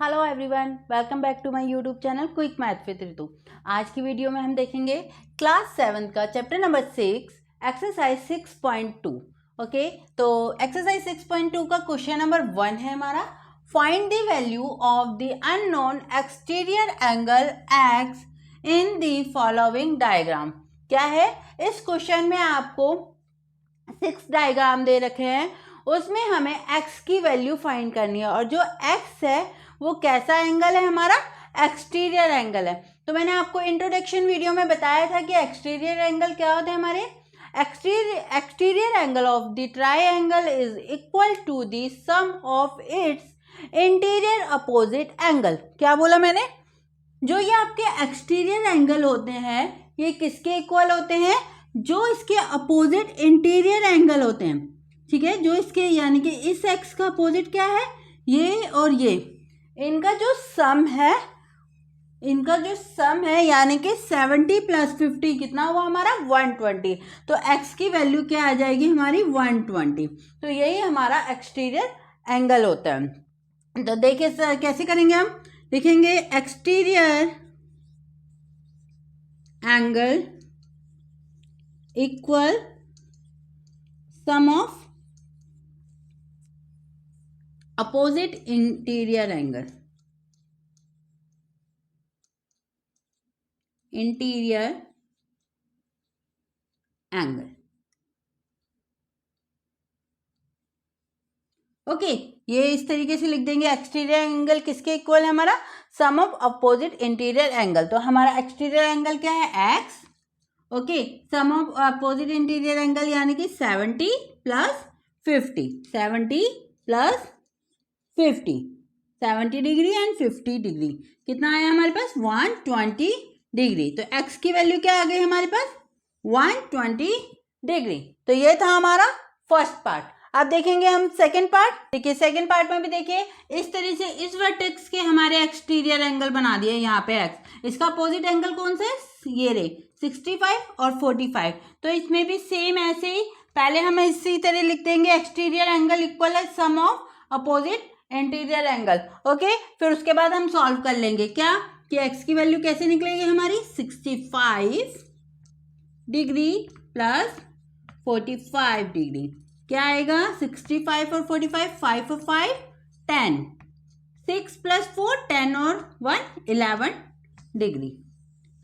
Hello everyone, welcome back to my YouTube channel quick math with Ritu. आज की video में हम देखेंगे क्लास 7 का चैप्टर नंबर 6 एक्सरसाइज 6.2। ओके, तो एक्सरसाइज 6.2 का क्वेश्चन नंबर 1 है हमारा, find the value of the unknown exterior angle X in the following diagram. क्या है इस क्वेश्चन में? आपको 6 डायग्राम दे रखे हैं, उसमें हमें x की वैल्यू फाइंड करनी है और जो x है वो कैसा एंगल है? हमारा एक्सटीरियर एंगल है। तो मैंने आपको इंट्रोडक्शन वीडियो में बताया था कि एक्सटीरियर एंगल क्या होते हैं हमारे। Exterior angle of the triangle is equal to the sum of its interior opposite angle. क्या बोला मैंने? जो ये आपके एक्सटीरियर एंगल होते हैं ये किसके इक्वल होते हैं? जो इसके अपोजिट इंटीरियर एंगल होते हैं। ठीक है, जो इसके यानी कि इस एक्स का अपोजिट क्या है? ये और ये, इनका जो सम है यानी कि 70 + 50 कितना हुआ हमारा? 120। तो x की वैल्यू क्या आ जाएगी हमारी? 120। तो यही हमारा एक्सटीरियर एंगल होता है। तो देखिए सर कैसे करेंगे हम? लिखेंगे exterior angle equal some of opposite interior angle. Okay, ये इस तरीके से लिख देंगे। एक्सटीरियर एंगल किसके इक्वल है हमारा? Sum of opposite interior angle. तो हमारा एक्सटीरियर एंगल क्या है? X. Okay, sum of opposite interior angle यानी कि 70 + 50। 70 + 50, 70 डिग्री एंड 50 डिग्री कितना आया हमारे पास? 120 डिग्री। तो x की वैल्यू क्या आ गई हमारे पास? 120 डिग्री। तो ये था हमारा फर्स्ट पार्ट। अब देखेंगे हम सेकंड पार्ट। देखिए सेकंड पार्ट में भी देखिए इस तरह से इस वर्टेक्स के हमारे एक्सटीरियर एंगल बना दिए यहाँ पे x। इसका अपोजिट एंगल कौन सा है? ये रे 65 और 45। तो इसमें भी सेम ऐसे ही पहले हम इसी तरह लिख देंगे एक्सटीरियर एंगल इक्वल है sum of opposite interior angle. Okay, फिर उसके बाद हम सॉल्व कर लेंगे क्या कि x की वैल्यू कैसे निकलेगी हमारी? 65 डिग्री प्लस 45 डिग्री। क्या आएगा? 65 और 45, 5 और 5 10, 6 + 4 10 और 1 11 डिग्री।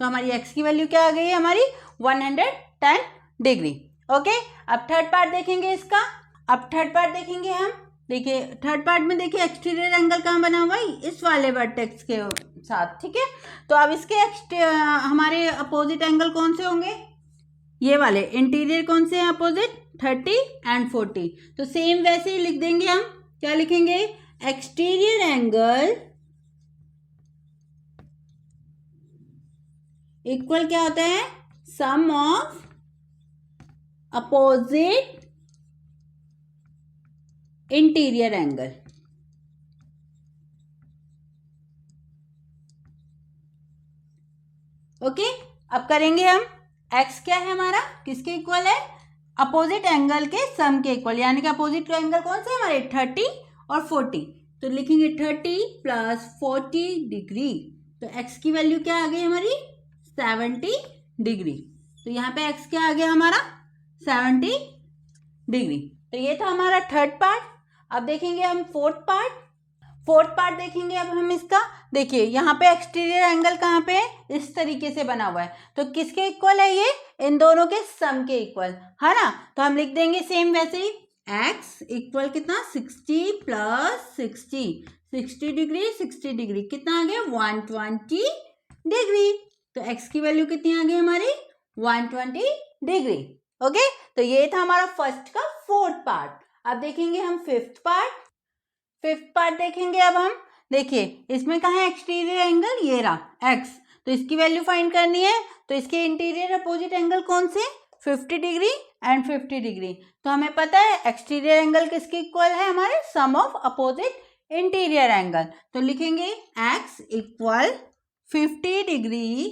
तो हमारी x की वैल्यू क्या आ गई हमारी? 110 डिग्री। ओके, अब थर्ड पार्ट देखेंगे इसका। अब थर्ड पार्ट देखेंगे हम। देखिए थर्ड पार्ट में देखिए एक्सटीरियर एंगल कहाँ बना हुआ है? इस वाले वर्टेक्स के साथ। ठीक है, तो अब इसके हमारे अपोजिट एंगल कौन से होंगे? ये वाले। इंटीरियर कौन से हैं अपोजिट? 30 एंड 40। तो सेम वैसे ही लिख देंगे हम। क्या लिखेंगे? एक्सटीरियर एंगल इक्वल क्या होता है? Sum of opposite interior angle. Okay, अब करेंगे हम। x क्या है हमारा? किसके इक्वल है? अपोजिट एंगल के सम के इक्वल, यानी कि अपोजिट एंगल कौन से हमारे? 30 और 40। तो लिखेंगे 30 + 40 डिग्री। तो x की वैल्यू क्या आ गई हमारी? 70 डिग्री। तो यहाँ पे x क्या आ गया हमारा? 70 डिग्री। तो ये था हमारा थर्ड पार्ट। अब देखेंगे हम फोर्थ पार्ट। फोर्थ पार्ट देखेंगे अब हम इसका। देखिए यहाँ पे एक्सटीरियर एंगल कहाँ पे है? इस तरीके से बना हुआ है। तो किसके इक्वल है ये? इन दोनों के सम के इक्वल है ना। तो हम लिख देंगे सेम वैसे ही x इक्वल कितना? 60 + 60, 60 डिग्री 60 डिग्री कितना आ गया? 120 डिग्री। तो x की वैल्यू कितनी आ गई हमारी? 120 डिग्री। ओके, तो ये था हमारा फर्स्ट का फोर्थ पार्ट। अब देखेंगे हम फिफ्थ पार्ट। फिफ्थ पार्ट देखेंगे अब हम। देखिए इसमें कहाँ है एक्सटीरियर एंगल? ये रहा x। तो इसकी वैल्यू फाइंड करनी है। तो इसके इंटीरियर अपोजिट एंगल कौन से? 50 डिग्री एंड 50 डिग्री। तो हमें पता है एक्सटीरियर एंगल किसके इक्वल है हमारे? सम ऑफ अपोजिट इंटीरियर एंगल। तो लिखेंगे x equal 50 degree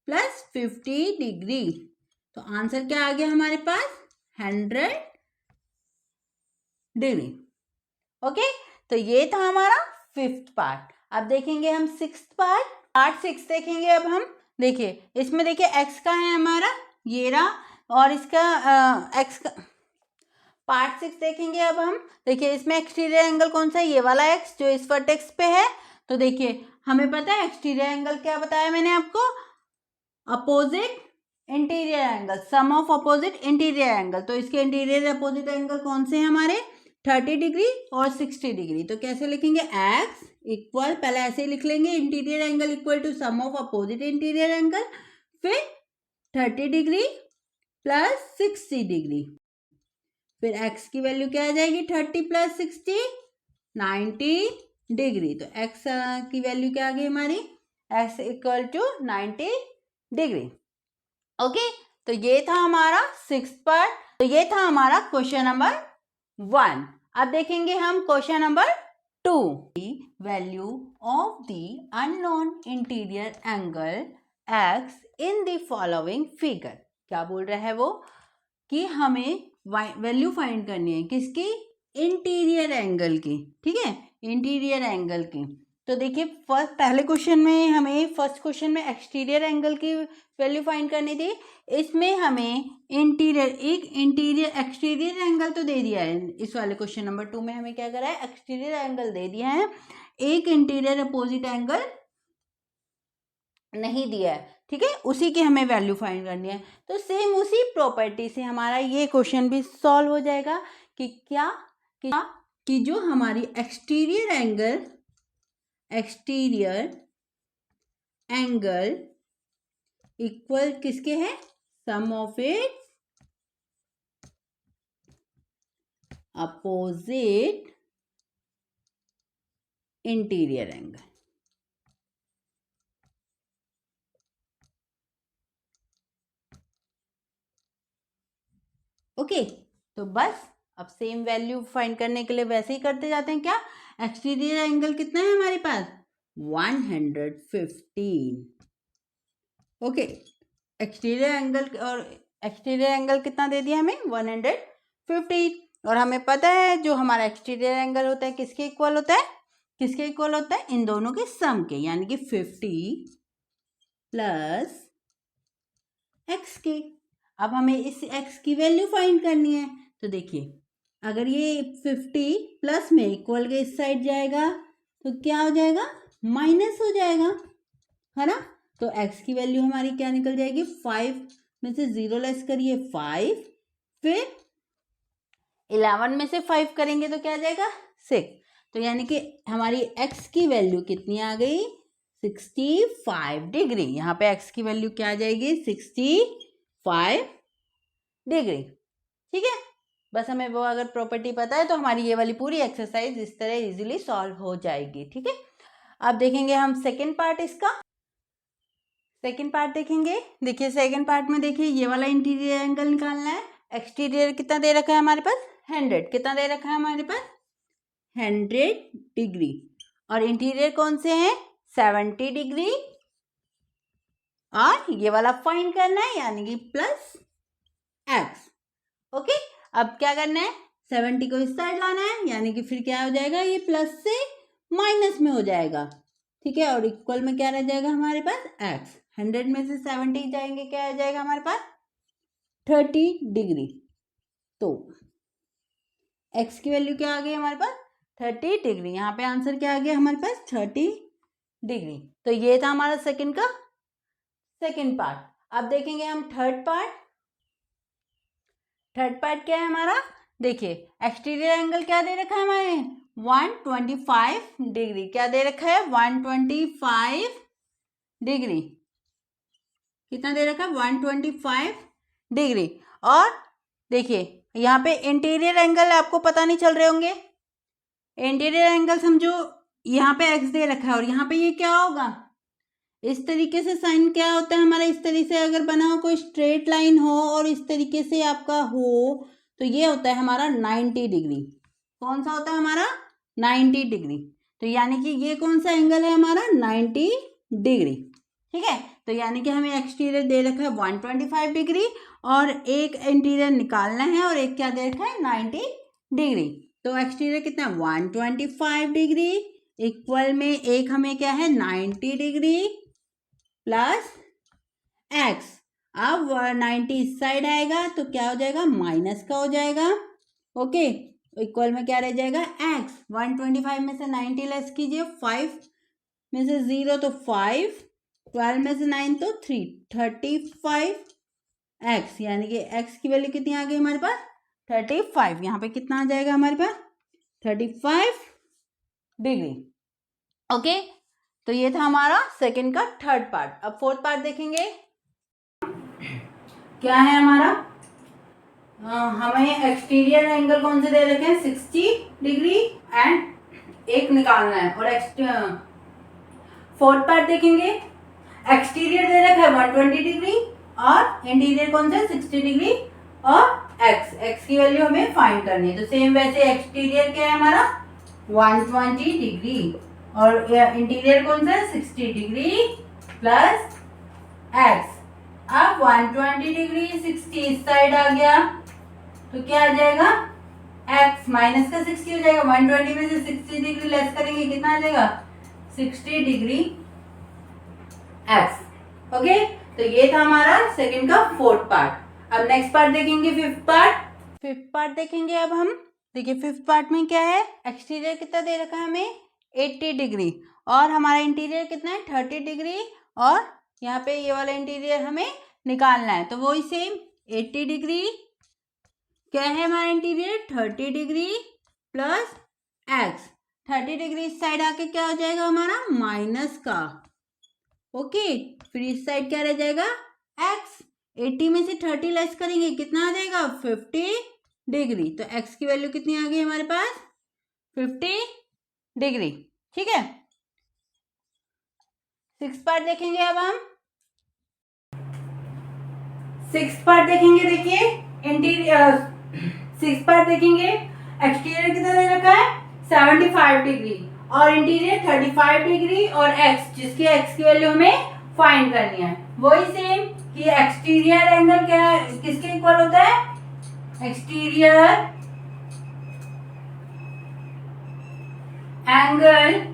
plus 50 degree. तो आंसर क्या आ गया हमारे पास? 100 डिग्री। ओके, तो ये था हमारा फिफ्थ पार्ट। अब देखेंगे हम सिक्स्थ पार्ट 6 देखेंगे। अब हम देखिए इसमें देखिए x का है हमारा ये रहा, और इसका x का पार्ट 6 देखेंगे। अब हम देखिए इसमें एक्सटीरियर एंगल कौन सा है, ये वाला x जो इस वर्टेक्स पे है। तो देखिए हमें पता है एक्सटीरियर एंगल क्या बताया मैंने आपको, opposite interior angle, sum of opposite interior angle. तो इसके इंटीरियर अपोजिट एंगल कौन से हैं हमारे, 30 डिग्री और 60 डिग्री। तो कैसे लिखेंगे, x इक्वल, पहले ऐसे ही लिख लेंगे, interior angle equal to sum of opposite interior angle, फिर 30 डिग्री प्लस 60 डिग्री, फिर x की वैल्यू क्या आ जाएगी, 30 प्लस 60 90 डिग्री। तो x की वैल्यू क्या आ गई हमारी, x equal to 90 degree. Okay, तो ये था हमारा सिक्स्थ पार्ट। तो ये था हमारा क्वेश्चन नंबर 1। अब देखेंगे हम question number 2। Value of the unknown interior angle x in the following figure. क्या बोल रहा है वो, कि हमें वैल्यू फाइंड करनी है किसकी, इंटीरियर एंगल की। ठीक है, इंटीरियर एंगल की। तो देखिए पहले क्वेश्चन में हमें, फर्स्ट क्वेश्चन में एक्सटीरियर एंगल की वैल्यू फाइंड करनी थी। इसमें हमें इंटीरियर एक्सटीरियर एंगल तो दे दिया है। इस वाले क्वेश्चन नंबर 2 में हमें क्या करा है, एक्सटीरियर एंगल दे दिया है, एक इंटीरियर अपोजिट एंगल नहीं दिया है। ठीक है, उसी की हमें वैल्यू फाइंड करनी है। तो सेम उसी प्रॉपर्टी से हमारा ये क्वेश्चन भी सॉल्व हो जाएगा कि क्या कि जो हमारी एक्सटीरियर एंगल इक्वल किसके है, sum of it opposite interior angle. Okay, तो बस अब सेम वैल्यू फाइंड करने के लिए वैसे ही करते जाते हैं। क्या, एक्सटीरियर एंगल कितना है हमारे पास, 115। ओके, एक्सटीरियर एंगल कितना दे दिया हमें, 150। और हमें पता है जो हमारा एक्सटीरियर एंगल होता है किसके इक्वल होता है, इन दोनों के सम के, यानी कि 50 प्लस x के। अब हमें इस x की वैल्यू फाइंड करनी है। तो देखिए अगर ये 50 प्लस में इक्वल के इस साइड जाएगा तो क्या हो जाएगा, माइनस हो जाएगा, है ना। तो x की वैल्यू हमारी क्या निकल जाएगी, 5 में से 0 लेस करिए 5, फिर 11 में से 5 करेंगे तो क्या आ जाएगा, 6। तो यानी कि हमारी x की वैल्यू कितनी आ गई, 65 डिग्री। यहाँ पे x की वैल्यू क्या आ जाएगी, 65 डिग्री। ठीक है, बस हमें वो अगर प्रॉपर्टी पता है तो हमारी ये वाली पूरी एक्सरसाइज इस तरह इजीली सॉल्व हो जाएगी। ठीक है, अब देखेंगे हम सेकेंड पार्ट इसका। सेकेंड पार्ट देखेंगे। देखिए सेकेंड पार्ट में देखिए ये वाला इंटीरियर एंगल निकालना है। एक्सटीरियर कितना दे रखा है हमारे पास, 100। कितना दे रखा है हमारे पास, 100 डिग्री। और इंटीरियर कौन से हैं, 70 डिग्री। और ये वाला फाइंड करना है, यानी कि प्लस x। ओके, अब क्या करना है, 70 को इस साइड लाना है, यानी कि फिर क्या हो जाएगा, ये प्लस से माइनस में हो जाएगा। ठीक है, और इक्वल में क्या रह जाएगा हमारे पास, x। 100 में से 70 जाएंगे, क्या आ जाएगा हमारे पास, 30 डिग्री। तो x की वैल्यू क्या आ गई हमारे पास, 30 डिग्री। यहाँ पे आंसर क्या आ गया हमारे पास, 30 डिग्री। तो ये था हमारा सेकंड पार्ट। अब देखेंगे हम थर्ड पार्ट क्या है हमारा। देखिए एक्सटीरियर एंगल क्या दे रखा है हमारे, 125 डिग्री। क्या दे रखा है, 125 डिग्री। कितना दे रखा है, 125 डिग्री। और देखिए यहाँ पे इंटीरियर एंगल आपको पता नहीं चल रहे होंगे। इंटीरियर एंगल समझो यहाँ पे x दे रखा है और यहाँ पे ये क्या होगा, इस तरीके से साइन क्या होता है हमारा, इस तरीके से अगर बना हो, कोई स्ट्रेट लाइन हो और इस तरीके से आपका हो, तो ये होता है हमारा 90 डिग्री। कौन सा होता है हमारा, 90 डिग्री। तो यानी कि ये कौन सा एंगल है हमारा, 90 डिग्री। ठीक है, तो यानी कि हमें एक्सटीरियर दे रखा है 125 डिग्री और एक इंटीरियर निकालना है, और एक क्या दे रखा है, 90 डिग्री। तो एक्सटीरियर कितना है, 125 डिग्री इक्वल में एक हमें क्या है 90 डिग्री प्लस एक्स। अब 90 इस साइड आएगा तो क्या हो जाएगा, माइनस का हो जाएगा। ओके, इक्वल में क्या रह जाएगा, एक्स। 125 में से 90 लेस कीजिए, 5 में से 0 तो 5, 12 में से 9 तो 3, 35 एक्स, यानी कि एक्स की वैल्यू कितनी आ गई हमारे पास, 35। यहाँ पे कितना आ जाएगा हमारे पास, 35 डिग्री। ओके, तो ये था हमारा सेकंड का थर्ड पार्ट। अब फोर्थ पार्ट देखेंगे, क्या है हमारा, हमें एक्सटीरियर एंगल कौन से दे रखे हैं, 60 डिग्री एंड एक निकालना है। और फोर्थ पार्ट देखेंगे, एक्सटीरियर दे रखा है 120 डिग्री और इंटीरियर कौन सा 60 डिग्री और एक्स की वैल्यू हमें फाइंड करनी है। तो सेम वैसे एक्सटीरियर क्या है हमारा 120 डिग्री और इंटीरियर कौन सा 60 डिग्री प्लस एक्स। अब 120 डिग्री 60 इस साइड आ गया तो क्या आ जाएगा, x माइनस का 60 हो जाएगा। 120 में से 60 डिग्री लेस करेंगे, कितना आ जाएगा 60 डिग्री x। ओके, तो ये था हमारा सेकंड का फोर्थ पार्ट। अब नेक्स्ट पार्ट देखेंगे, फिफ्थ पार्ट देखेंगे। अब हम देखिए फिफ्थ पार्ट में क्या है, एक्सटीरियर कितना दे रखा है हमें 80 डिग्री और हमारा इंटीरियर कितना है 30 डिग्री और यहाँ पे ये वाला इंटीरियर हमें निकालना है। तो वही सेम 80 डिग्री, क्या है हमारा interior 30 degree plus x. 30 degree इस साइड आके क्या हो जाएगा हमारा माइनस का। ओके, फिर इस साइड क्या रह जाएगा एक्स। 80 में से 30 लेस करेंगे, कितना आ जाएगा 50 डिग्री। तो एक्स की वैल्यू कितनी आ गई हमारे पास 50 डिग्री। ठीक है, सिक्स पार्ट देखेंगे। अब हम सिक्स पार्ट देखेंगे। देखिए इंटीरियर सिक्स पार्ट देखेंगे, एक्सटीरियर कितना दे रखा है 75 डिग्री और इंटीरियर 35 डिग्री और एक्स, जिसकी एक्स की वैल्यू हमें फाइंड करनी है। वही सेम कि एक्सटीरियर एंगल क्या किसके इक्वल होता है, exterior angle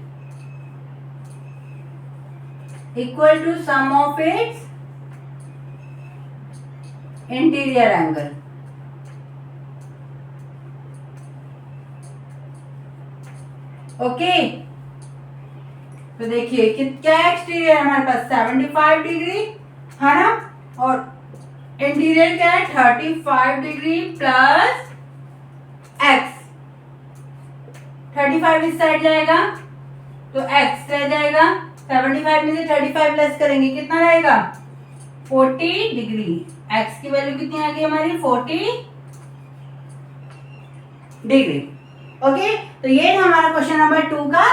equal to sum of its interior angle. Okay, तो देखिए क्या एक्सटीरियर हमारे पास 75 डिग्री है ना और इंटीरियर क्या है 35 डिग्री प्लस एक्स। 35 इस साइड जाएगा तो एक्स रह जाएगा। 75 में से 35 लेस करेंगे, कितना रहेगा 40 डिग्री। एक्स की वैल्यू कितनी आ गई हमारी 40 डिग्री। ओके, तो ये था हमारा क्वेश्चन नंबर 2 का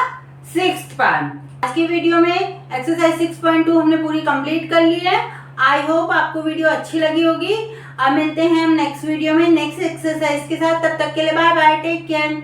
सिक्स्थ पार्ट। आज की वीडियो में एक्सरसाइज 6.2 हमने पूरी कंप्लीट कर ली है। आई होप आपको वीडियो अच्छी लगी होगी। अब मिलते हैं हम नेक्स्ट वीडियो में नेक्स्ट एक्सरसाइज के साथ। तब तक के लिए बाय बाय, टेक केयर।